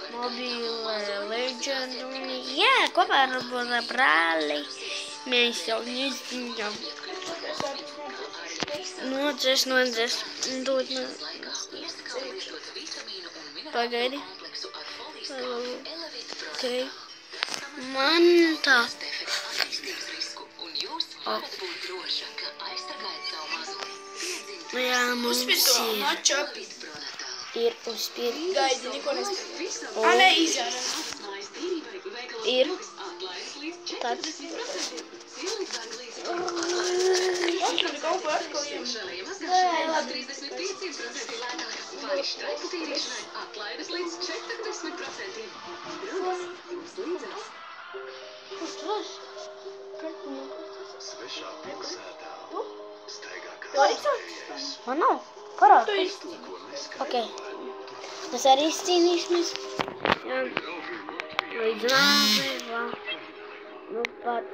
Mobile Legend un... Jā, kopā ar brāli. Mēs jau nezinām. Nodzēs. Dod man. Pagaidi. Okay. Man tā. Jā, mums ir uzspied. Gaidi, neko nespēj. Ne, izjāra. Ir tāds. Svešā pilsētā staigā kāds. Man nav. Parādi. Ok. Mēs arī izcīnīsimies. Jā. Līdz nāvei. Nu pat.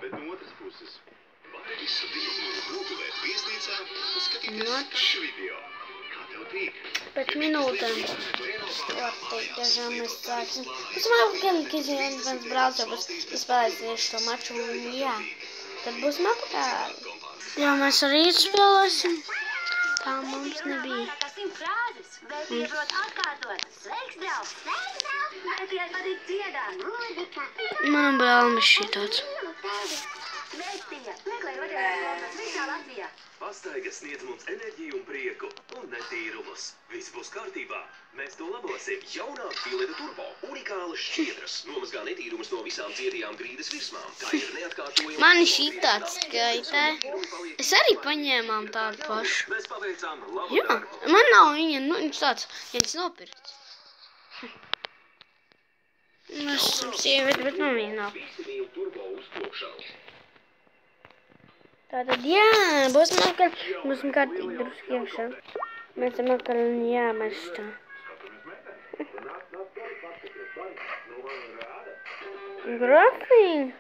Bet no otras puses, var visu dienu gulēt viesnīcā un skatīties skaļu video. Kā tev tīk? Pēc minūtēm. Tiešām mēs sāksim. Es domāju, ka viens brauc, jo es spēlēšu to maču un jā. Tad būs materiāli. Jā, mēs arī spēlēsim. Tā mums nebija. Manam brālim ir šitāds. Pastaigas sniedz mums enerģiju un prieku un netīrumus. Viss būs kārtībā. Mēs to labosim. Jaunā Fileta Turbo. Unikālas šķiedras. Nomazgā netīrumus no visām cietījām grīdas virsmām. Tā ir neatkārtojama. Man šitāds skaitē. Es arī paņēmām tādu pašu. Mēs paveicām labu Jā, darbu. man nav viņa, nu, viņš tāds, viens nopirkts. Es esmu sieviete, bet man viņa nav. Visi Turbo uzkopšanu. Tātad, jā, būsim kārtīgi drusku iekšā. Mēs esam atkal jāmest tā. Grafīgi.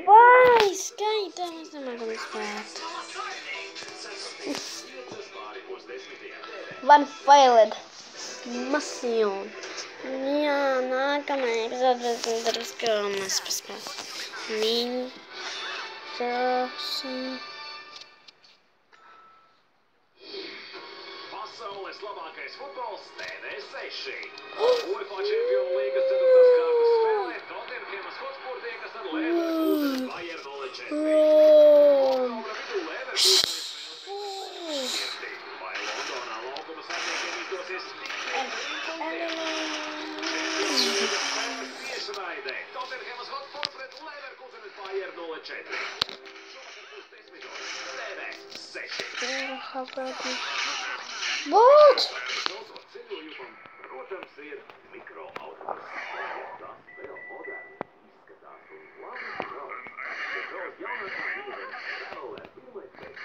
Vai, skaitā, mēs nemākam spēt. One failed. Mission. Jā, nākamajā epizodē drusku mēs paspēsim. Pasaules labākais futbols TV6. UEFA Čempionu līgas 4. kārtas spēlē Tottenhamas Hotspur tiekas ar Leverkusenes Bayern 04. Oktobra vidū Leverkusenes vai Londonā laukuma saimniekiem izdosies tiešraidē Tottenhamas Hotspur pret Leverkusenes Bayern 04. TV6. What? Protams, ir mikroautobuss. Tas vēl moderni izskatās un labi brauc. Bet vēl jaunākā ģimenes travelē pirmais veids.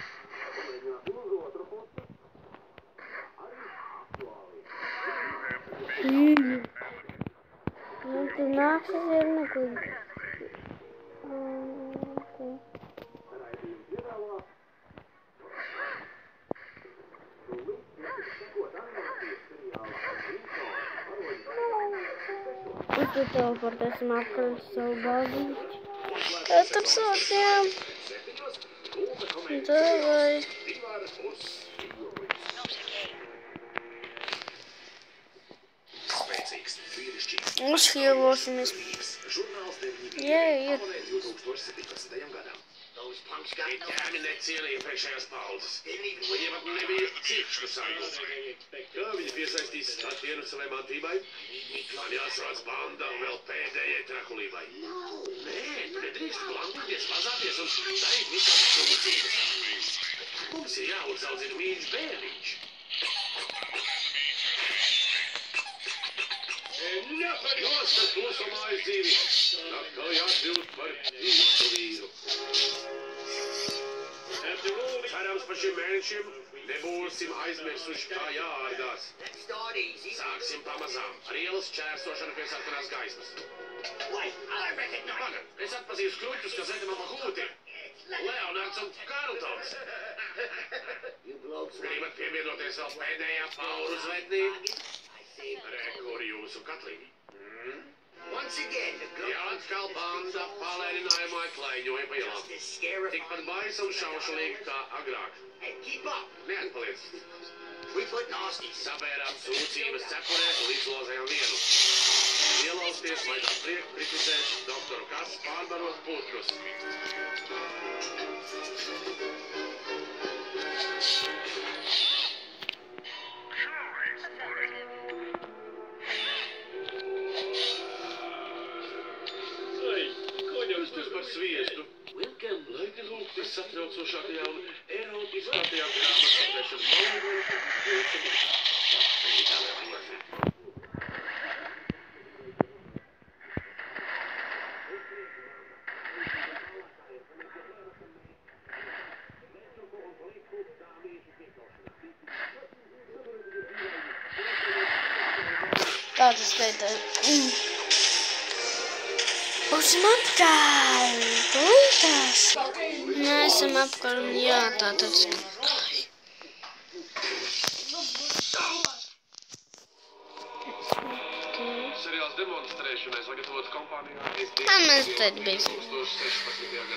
Pamēģināt uz otru pusi. Arī aktuāli. Nu, tu nāksies ir nekur. Raidījums piedāvā Un tu teleportēsim apkārt savu bāzīti. Kā tur saucām? Davai. Uzhielosimies. Jā, ir. Ķēmi necienīja priekšējās paudzes. Viņiem pat nebija cirkšņu sargu. Kā viņi piesaistīs statienu savai mantībai? Man jāsvāc banda un vēl pēdējai trakulībai. Nē, tu nedrīkst blankūties, vazāties un darīt visādas sūdzības. Mums ir jāuzaudzina mīļš bērniņš. Nostat kluso mājas dzīvi. Atkal jāatbild par jūsu vīru. Cerams, par šiem mēnešiem nebūsim aizmirsuši, kā jāārdās. Sāksim pamazām. Ar ielas čērsošanu pie sarkanās gaismas. Pagad, es atpazīstu kruķus, kas zetimā pa hūti. Leonards un Karltons. Gribat pievienoties vēl pēdējā pauru zvetnī? Re, kur jūsu katlīņi? Jā, atkal banda palēninājumā klaiņoja pa ielām. Tikpat baisa un šaušalīgi kā agrāk. Neatpaliec. Sabērām sūcības cepurē un izlozējām vienu. Ielausties, lai tā priek kritizēs doktoru Kass pārbarot putkus. Sviestu. Laiki lūk visatraucošākajā un erotiskākajā grāmatsaktēšanas balvē. Tā tas teica. Būsim apkārt, līdās. Neesam apkārt, un jā, tā tad skatāju. Seriāls demonstrēšanai sagatavots kompānijā. Mēs tad bijām.